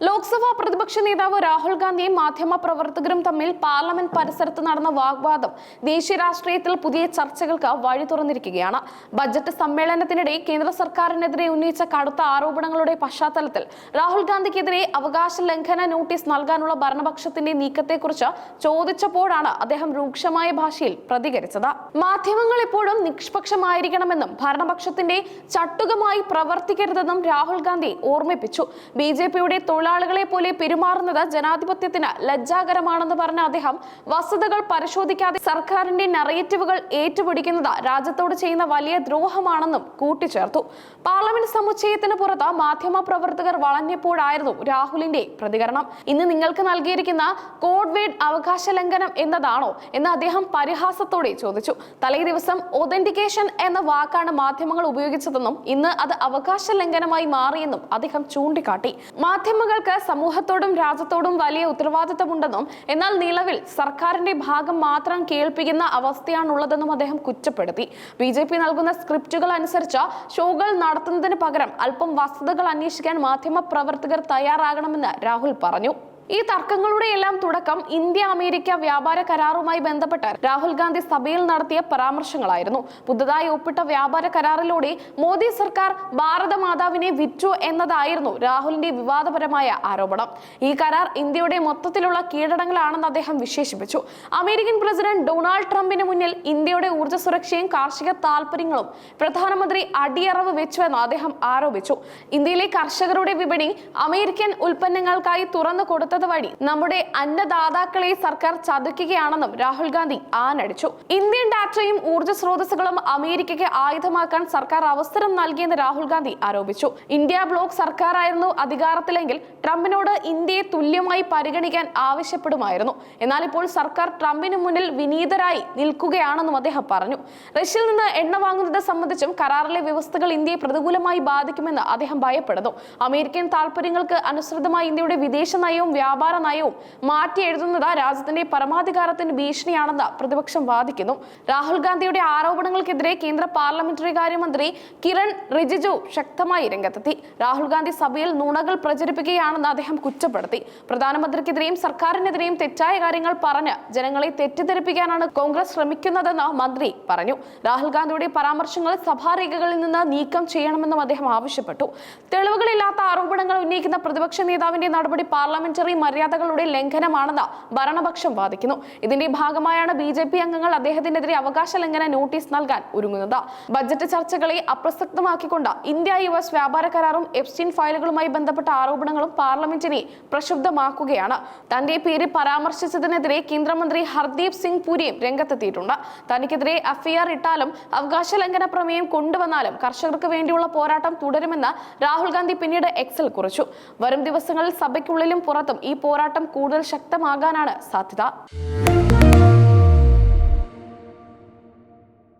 ലോക്സഭാ പ്രതിപക്ഷ നേതാവ് രാഹുൽ ഗാന്ധിയും മാധ്യമപ്രവർത്തകരും തമ്മിൽ പാർലമെന്റ് പരിസരത്ത് നടന്ന വാഗ്വാദം ദേശീയ രാഷ്ട്രീയത്തിൽ പുതിയ ചർച്ചകൾക്ക് വഴി തുറന്നിരിക്കുകയാണ്. ബജറ്റ് സമ്മേളനത്തിനിടെ കേന്ദ്ര സർക്കാരിനെതിരെ ഉന്നയിച്ച കടുത്ത ആരോപണങ്ങളുടെ പശ്ചാത്തലത്തിൽ രാഹുൽ ഗാന്ധിക്കെതിരെ അവകാശ ലംഘന നോട്ടീസ് നൽകാനുള്ള ഭരണപക്ഷത്തിന്റെ നീക്കത്തെക്കുറിച്ച് ചോദിച്ചപ്പോഴാണ് അദ്ദേഹം രൂക്ഷമായ ഭാഷയിൽ പ്രതികരിച്ചത്. മാധ്യമങ്ങൾ എപ്പോഴും നിഷ്പക്ഷമായിരിക്കണമെന്നും ഭരണപക്ഷത്തിന്റെ ചട്ടുകമായി പ്രവർത്തിക്കരുതെന്നും രാഹുൽ ഗാന്ധി ഓർമ്മിപ്പിച്ചു. ബിജെപിയുടെ തൊഴിലാളികളെ പോലെ പെരുമാറുന്നത് ജനാധിപത്യത്തിന് ലജ്ജാകരമാണെന്ന് പറഞ്ഞ അദ്ദേഹം വസ്തുതകൾ പരിശോധിക്കാതെ സർക്കാരിന്റെ നറേറ്റീവുകൾ ഏറ്റുപിടിക്കുന്നത് രാജ്യത്തോട് ചെയ്യുന്ന വലിയ ദ്രോഹമാണെന്നും കൂട്ടിച്ചേർത്തു. പാർലമെന്റ് സമുച്ചയത്തിന് പുറത്ത് മാധ്യമപ്രവർത്തകർ വളഞ്ഞപ്പോഴായിരുന്നു രാഹുലിന്റെ പ്രതികരണം. ഇന്ന് നിങ്ങൾക്ക് നൽകിയിരിക്കുന്ന കോഡ് വേർഡ് അവകാശ ലംഘനം എന്നതാണോ എന്ന് അദ്ദേഹം പരിഹാസത്തോടെ ചോദിച്ചു. തലേ ദിവസം ഒതന്റിക്കേഷൻ എന്ന വാക്കാണ് മാധ്യമങ്ങൾ ഉപയോഗിച്ചതെന്നും ഇന്ന് അത് അവകാശ ലംഘനമായി മാറിയെന്നും അദ്ദേഹം ചൂണ്ടിക്കാട്ടി. മാധ്യമങ്ങൾക്ക് സമൂഹത്തോടും രാജ്യത്തോടും വലിയ ഉത്തരവാദിത്തമുണ്ടെന്നും എന്നാൽ നിലവിൽ സർക്കാരിന്റെ ഭാഗം മാത്രം കേൾപ്പിക്കുന്ന അവസ്ഥയാണുള്ളതെന്നും അദ്ദേഹം കുറ്റപ്പെടുത്തി. ബിജെപി നൽകുന്ന സ്ക്രിപ്റ്റുകൾ അനുസരിച്ച് ഷോകൾ നടത്തുന്നതിന് പകരം അല്പം വസ്തുതകൾ അന്വേഷിക്കാൻ മാധ്യമപ്രവർത്തകർ തയ്യാറാകണമെന്ന് രാഹുൽ പറഞ്ഞു. ഈ തർക്കങ്ങളുടെ എല്ലാം തുടക്കം ഇന്ത്യ അമേരിക്ക വ്യാപാര കരാറുമായി ബന്ധപ്പെട്ട് രാഹുൽ ഗാന്ധി സഭയിൽ നടത്തിയ പരാമർശങ്ങളായിരുന്നു. പുതുതായി ഒപ്പിട്ട വ്യാപാര കരാറിലൂടെ മോദി സർക്കാർ ഭാരത മാതാവിനെ വിറ്റു എന്നതായിരുന്നു രാഹുലിന്റെ വിവാദപരമായ ആരോപണം. ഈ കരാർ ഇന്ത്യയുടെ മൊത്തത്തിലുള്ള കീഴടങ്ങലാണെന്ന് അദ്ദേഹം വിശേഷിപ്പിച്ചു. അമേരിക്കൻ പ്രസിഡന്റ് ഡൊണാൾഡ് ട്രംപിന് മുന്നിൽ ഇന്ത്യയുടെ ഊർജ്ജ സുരക്ഷയും കാർഷിക താൽപര്യങ്ങളും പ്രധാനമന്ത്രി അടിയറവ് വെച്ചുവെന്ന് അദ്ദേഹം ആരോപിച്ചു. ഇന്ത്യയിലെ കർഷകരുടെ വിപണി അമേരിക്കൻ ഉൽപ്പന്നങ്ങൾക്കായി തുറന്നു കൊടുത്ത വഴി നമ്മുടെ അന്നദാതാക്കളെ സർക്കാർ ചതുക്കുകയാണെന്നും രാഹുൽ ഗാന്ധി ആഞ്ഞടിച്ചു. ഇന്ത്യൻ ഡാറ്റയും ഊർജ്ജ സ്രോതസ്സുകളും അമേരിക്കയ്ക്ക് ആയുധമാക്കാൻ സർക്കാർ അവസരം നൽകിയെന്ന് രാഹുൽ ഗാന്ധി ആരോപിച്ചു. ഇന്ത്യ ബ്ലോക്ക് സർക്കാരായിരുന്നു അധികാരത്തിലെങ്കിൽ ട്രംപിനോട് ഇന്ത്യയെ തുല്യമായി പരിഗണിക്കാൻ ആവശ്യപ്പെടുമായിരുന്നു. എന്നാൽ ഇപ്പോൾ സർക്കാർ ട്രംപിന് മുന്നിൽ വിനീതരായി നിൽക്കുകയാണെന്നും അദ്ദേഹം പറഞ്ഞു. റഷ്യയിൽ നിന്ന് എണ്ണ വാങ്ങുന്നത് സംബന്ധിച്ചും കരാറിലെ വ്യവസ്ഥകൾ ഇന്ത്യയെ പ്രതികൂലമായി ബാധിക്കുമെന്ന് അദ്ദേഹം ഭയപ്പെടുന്നു. അമേരിക്കൻ താൽപര്യങ്ങൾക്ക് അനുസൃതമായി ഇന്ത്യയുടെ വിദേശ നയവും വ്യാപാര നയവും മാറ്റി എഴുതുന്നത് രാജ്യത്തിന്റെ പരമാധികാരത്തിന് ഭീഷണിയാണെന്ന് പ്രതിപക്ഷം വാദിക്കുന്നു. രാഹുൽ ഗാന്ധിയുടെ ആരോപണങ്ങൾക്കെതിരെ കേന്ദ്ര പാർലമെന്ററി കാര്യമന്ത്രി കിരൺ റിജിജു ശക്തമായി രംഗത്തെത്തി. രാഹുൽ ഗാന്ധി സഭയിൽ നുണകൾ പ്രചരിപ്പിക്കുകയാണെന്ന് അദ്ദേഹം കുറ്റപ്പെടുത്തി. പ്രധാനമന്ത്രിക്കെതിരെയും സർക്കാരിനെതിരെയും തെറ്റായ കാര്യങ്ങൾ പറഞ്ഞ് ജനങ്ങളെ തെറ്റിദ്ധരിപ്പിക്കാനാണ് കോൺഗ്രസ് ശ്രമിക്കുന്നതെന്ന് മന്ത്രി പറഞ്ഞു. രാഹുൽ ഗാന്ധിയുടെ പരാമർശങ്ങൾ സഭാരേഖകളിൽ നിന്ന് നീക്കം ചെയ്യണമെന്നും അദ്ദേഹം ആവശ്യപ്പെട്ടു. തെളിവുകളില്ലാത്ത ആരോപണങ്ങൾ ഉന്നയിക്കുന്ന പ്രതിപക്ഷ നേതാവിന്റെ നടപടി പാർലമെന്ററി മര്യാദകളുടെ ലംഘനമാണെന്ന് ഭരണപക്ഷം വാദിക്കുന്നു. ഇതിന്റെ ഭാഗമായാണ് ബിജെപി അംഗങ്ങൾ അദ്ദേഹത്തിനെതിരെ അവകാശ ലംഘന നോട്ടീസ് നൽകാൻ ഒരുങ്ങുന്നത്. ബജറ്റ് ചർച്ചകളെ അപ്രസക്തമാക്കിക്കൊണ്ട് ഇന്ത്യ US വ്യാപാര കരാറും എപ്സ്റ്റീൻ ഫയലുകളുമായി ബന്ധപ്പെട്ട ആരോപണങ്ങളും പാർലമെന്റിനെ പ്രക്ഷുബ്ധമാക്കുകയാണ്. തന്റെ പേര് പരാമർശിച്ചതിനെതിരെ കേന്ദ്രമന്ത്രി ഹർദീപ് സിംഗ് പുരിയും രംഗത്തെത്തിയിട്ടുണ്ട്. തനിക്കെതിരെ FIR ഇട്ടാലും അവകാശ ലംഘന പ്രമേയം കൊണ്ടുവന്നാലും കർഷകർക്ക് വേണ്ടിയുള്ള പോരാട്ടം തുടരുമെന്ന് രാഹുൽ ഗാന്ധി പിന്നീട് എക്സിൽ കുറിച്ചു. വരും ദിവസങ്ങളിൽ സഭയ്ക്കുള്ളിലും പുറത്തും ഈ പോരാട്ടം കൂടുതൽ ശക്തമാകാനാണ് സാധ്യത.